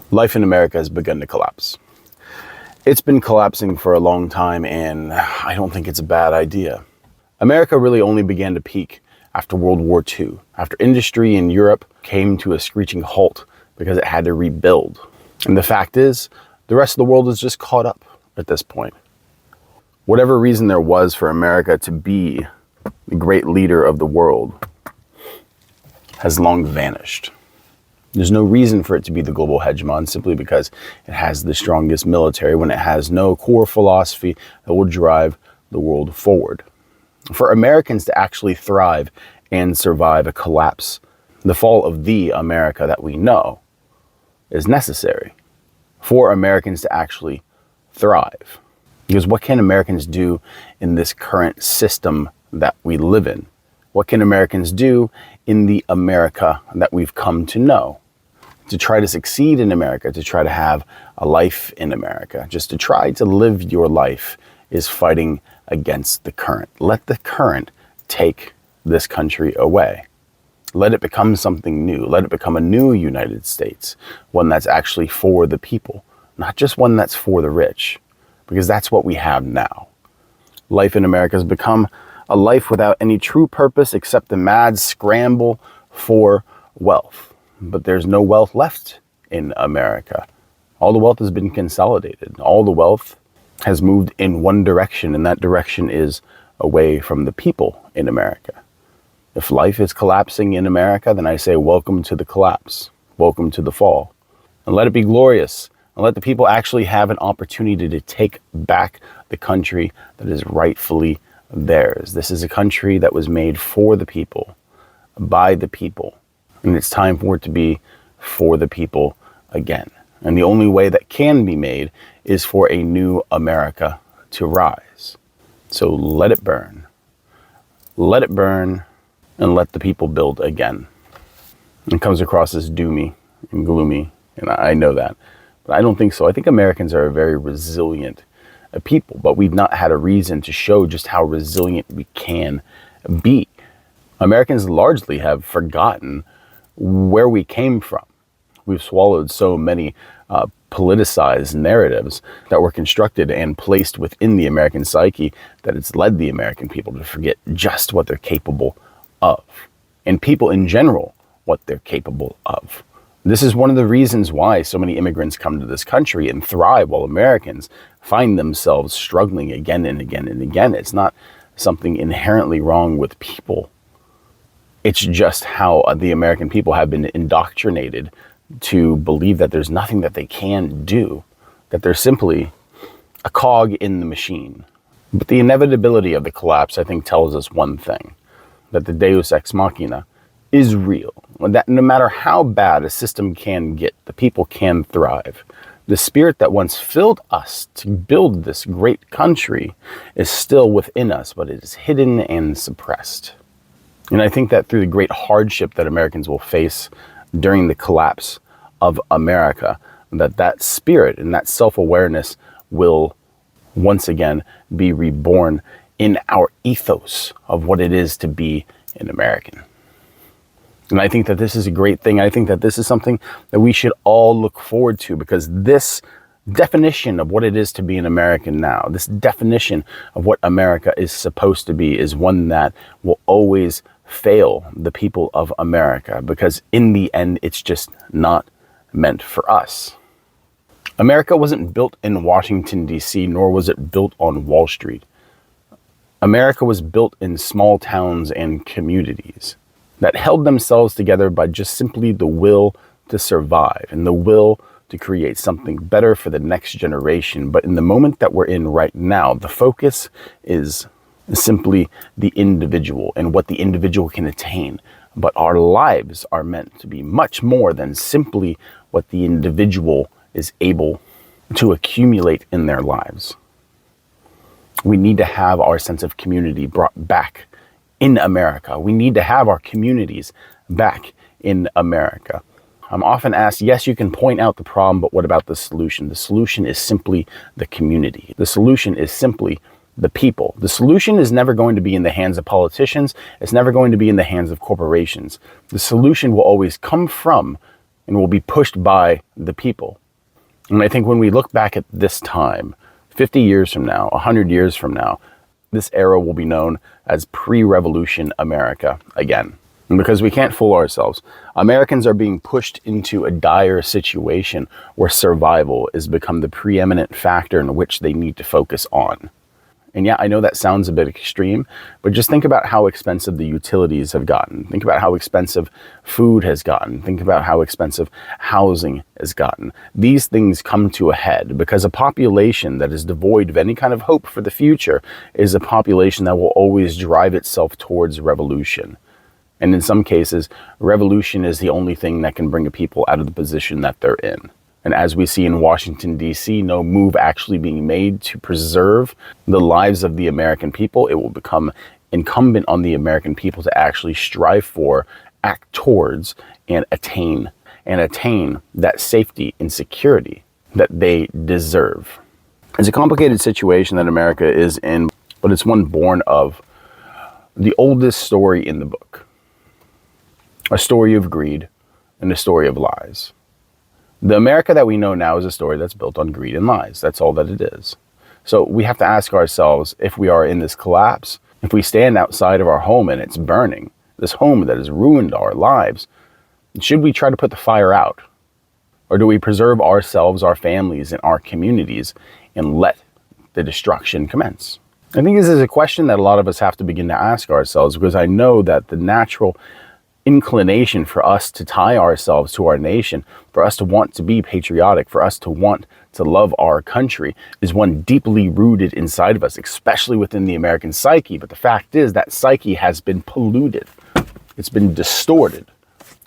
Life in America has begun to collapse. It's been collapsing for a long time, and I don't think it's a bad idea. America really only began to peak after World War II, after industry in Europe came to a screeching halt because it had to rebuild. And the fact is, the rest of the world is just caught up at this point. Whatever reason there was for America to be the great leader of the world has long vanished. There's no reason for it to be the global hegemon simply because it has the strongest military when it has no core philosophy that will drive the world forward. For Americans to actually thrive and survive a collapse, the fall of the America that we know is necessary for Americans to actually thrive. Because what can Americans do in this current system that we live in? What can Americans do in the America that we've come to know? To try to succeed in America, to try to have a life in America, just to try to live your life is fighting against the current. Let the current take this country away. Let it become something new. Let it become a new United States, one that's actually for the people, not just one that's for the rich, because that's what we have now. Life in America has become a life without any true purpose except the mad scramble for wealth. But there's no wealth left in America. All the wealth has been consolidated. All the wealth has moved in one direction, and that direction is away from the people in America. If life is collapsing in America, then I say welcome to the collapse. Welcome to the fall. And let it be glorious. And let the people actually have an opportunity to take back the country that is rightfully theirs. This is a country that was made for the people, by the people. And it's time for it to be for the people again. And the only way that can be made is for a new America to rise. So let it burn. Let it burn and let the people build again. It comes across as doomy and gloomy, and I know that. But I don't think so. I think Americans are a very resilient people, but we've not had a reason to show just how resilient we can be. Americans largely have forgotten where we came from. We've swallowed so many politicized narratives that were constructed and placed within the American psyche that it's led the American people to forget just what they're capable of, and people in general, what they're capable of. This is one of the reasons why so many immigrants come to this country and thrive while Americans find themselves struggling again and again and again. It's not something inherently wrong with people. It's just how the American people have been indoctrinated to believe that there's nothing that they can do, that they're simply a cog in the machine. But the inevitability of the collapse, I think, tells us one thing, that the Deus Ex Machina is real. That no matter how bad a system can get, the people can thrive. The spirit that once filled us to build this great country is still within us, but it is hidden and suppressed. And I think that through the great hardship that Americans will face during the collapse of America, that spirit and that self-awareness will once again be reborn in our ethos of what it is to be an American. And I think that this is a great thing. I think that this is something that we should all look forward to, because this definition of what it is to be an American now, this definition of what America is supposed to be, is one that will always fail the people of America, because in the end, it's just not meant for us. America wasn't built in Washington, D.C., nor was it built on Wall Street. America was built in small towns and communities that held themselves together by just simply the will to survive and the will to create something better for the next generation. But in the moment that we're in right now, the focus is simply the individual and what the individual can attain. But our lives are meant to be much more than simply what the individual is able to accumulate in their lives. We need to have our sense of community brought back in America. We need to have our communities back in America. I'm often asked, yes, you can point out the problem, but what about the solution? The solution is simply the community. The solution is simply the people. The solution is never going to be in the hands of politicians. It's never going to be in the hands of corporations. The solution will always come from and will be pushed by the people. And I think when we look back at this time, 50 years from now, 100 years from now, this era will be known as pre-revolution America again. And because we can't fool ourselves, Americans are being pushed into a dire situation where survival has become the preeminent factor in which they need to focus on. And yeah, I know that sounds a bit extreme, but just think about how expensive the utilities have gotten. Think about how expensive food has gotten. Think about how expensive housing has gotten. These things come to a head because a population that is devoid of any kind of hope for the future is a population that will always drive itself towards revolution. And in some cases, revolution is the only thing that can bring a people out of the position that they're in. And as we see in Washington, D.C., no move actually being made to preserve the lives of the American people, it will become incumbent on the American people to actually strive for, act towards, and attain that safety and security that they deserve. It's a complicated situation that America is in, but it's one born of the oldest story in the book. A story of greed and a story of lies. The America that we know now is a story that's built on greed and lies. That's all that it is. So we have to ask ourselves, if we are in this collapse, if we stand outside of our home and it's burning, this home that has ruined our lives, should we try to put the fire out? Or do we preserve ourselves, our families, and our communities and let the destruction commence? I think this is a question that a lot of us have to begin to ask ourselves, because I know that the natural inclination for us to tie ourselves to our nation, for us to want to be patriotic, for us to want to love our country, is one deeply rooted inside of us, especially within the American psyche. But the fact is that psyche has been polluted. It's been distorted.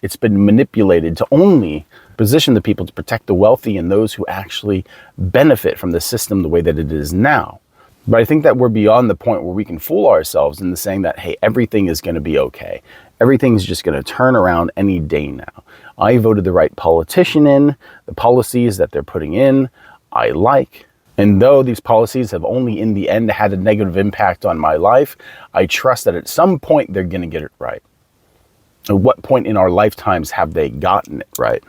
It's been manipulated to only position the people to protect the wealthy and those who actually benefit from the system the way that it is now. But I think that we're beyond the point where we can fool ourselves into saying that, hey, everything is going to be okay. Everything's just going to turn around any day now. I voted the right politician in. The policies that they're putting in, I like. And though these policies have only in the end had a negative impact on my life, I trust that at some point they're going to get it right. At what point in our lifetimes have they gotten it right?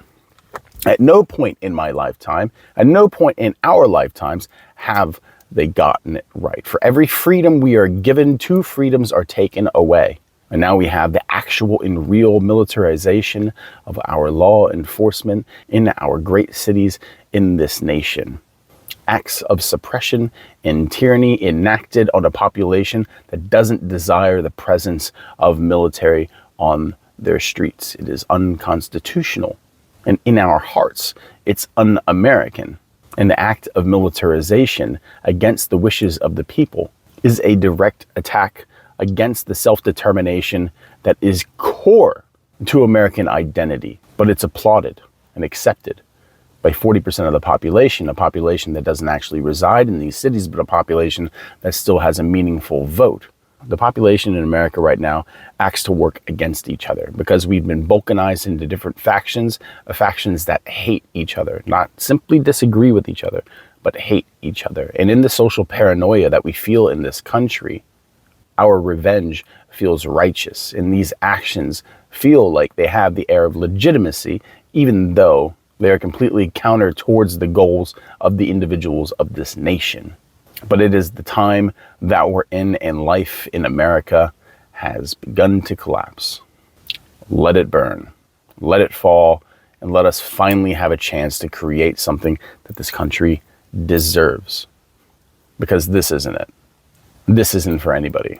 At no point in my lifetime, at no point in our lifetimes have they gotten it right. For every freedom we are given, 2 freedoms are taken away. And now we have the actual and real militarization of our law enforcement in our great cities in this nation. Acts of suppression and tyranny enacted on a population that doesn't desire the presence of military on their streets. It is unconstitutional. And in our hearts, it's un-American. And the act of militarization against the wishes of the people is a direct attack against the self-determination that is core to American identity. But it's applauded and accepted by 40% of the population, a population that doesn't actually reside in these cities, but a population that still has a meaningful vote. The population in America right now acts to work against each other because we've been balkanized into different factions that hate each other, not simply disagree with each other, but hate each other. And in the social paranoia that we feel in this country, our revenge feels righteous, and these actions feel like they have the air of legitimacy, even though they are completely counter towards the goals of the individuals of this nation. But it is the time that we're in, and life in America has begun to collapse. Let it burn, let it fall, and let us finally have a chance to create something that this country deserves. Because this isn't it. This isn't for anybody.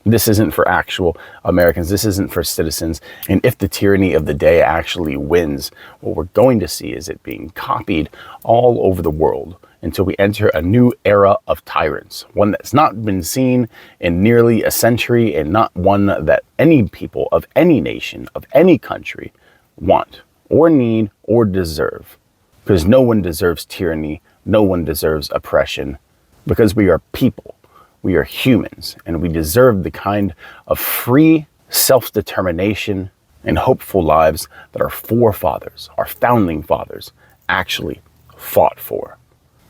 This isn't for actual Americans. This isn't for citizens. And if the tyranny of the day actually wins, what we're going to see is it being copied all over the world until we enter a new era of tyrants, one that's not been seen in nearly a century, and not one that any people of any nation, of any country, want or need or deserve. Because no one deserves tyranny. No one deserves oppression, because we are people. We are humans, and we deserve the kind of free self-determination and hopeful lives that our forefathers, our founding fathers, actually fought for.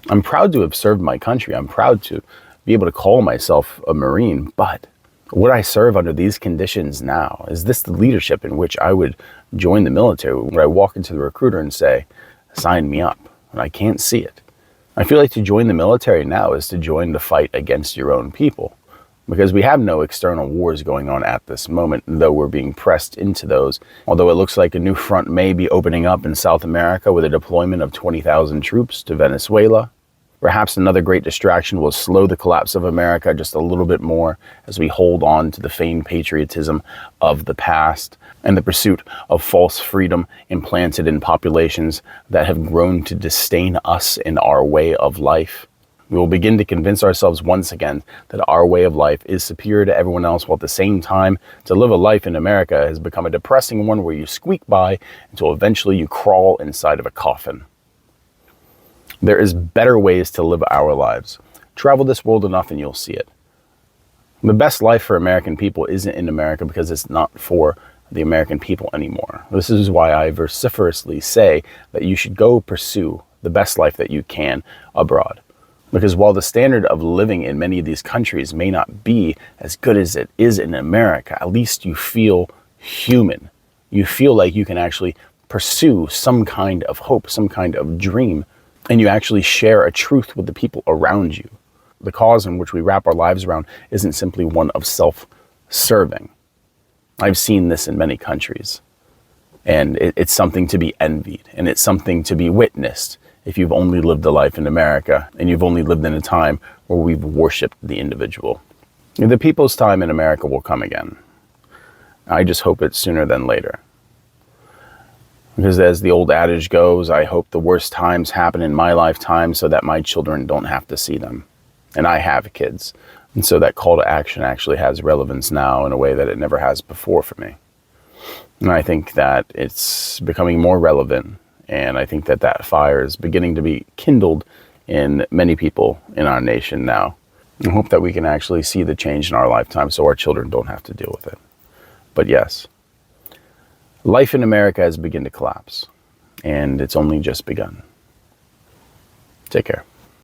I'm proud to have served my country. I'm proud to be able to call myself a Marine, but Would I serve under these conditions now? Is this the leadership in which I would join the military? Would I walk into the recruiter and say, sign me up? And I can't see it. I feel like to join the military now is to join the fight against your own people, because we have no external wars going on at this moment, though we're being pressed into those. Although it looks like a new front may be opening up in South America with a deployment of 20,000 troops to Venezuela. Perhaps another great distraction will slow the collapse of America just a little bit more as we hold on to the feigned patriotism of the past and the pursuit of false freedom implanted in populations that have grown to disdain us in our way of life. We will begin to convince ourselves once again that our way of life is superior to everyone else, while at the same time, to live a life in America has become a depressing one where you squeak by until eventually you crawl inside of a coffin. There is better ways to live our lives. Travel this world enough and you'll see it. The best life for American people isn't in America because it's not for the American people anymore. This is why I vociferously say that you should go pursue the best life that you can abroad. Because while the standard of living in many of these countries may not be as good as it is in America, at least you feel human. You feel like you can actually pursue some kind of hope, some kind of dream, and you actually share a truth with the people around you. The cause in which we wrap our lives around isn't simply one of self-serving. I've seen this in many countries, and it's something to be envied, and it's something to be witnessed if you've only lived a life in America and you've only lived in a time where we've worshipped the individual. The people's time in America will come again. I just hope it's sooner than later. Because as the old adage goes, I hope the worst times happen in my lifetime so that my children don't have to see them. And I have kids. And so that call to action actually has relevance now in a way that it never has before for me. And I think that it's becoming more relevant. And I think that that fire is beginning to be kindled in many people in our nation now. I hope that we can actually see the change in our lifetime so our children don't have to deal with it. But yes, life in America has begun to collapse, and it's only just begun. Take care.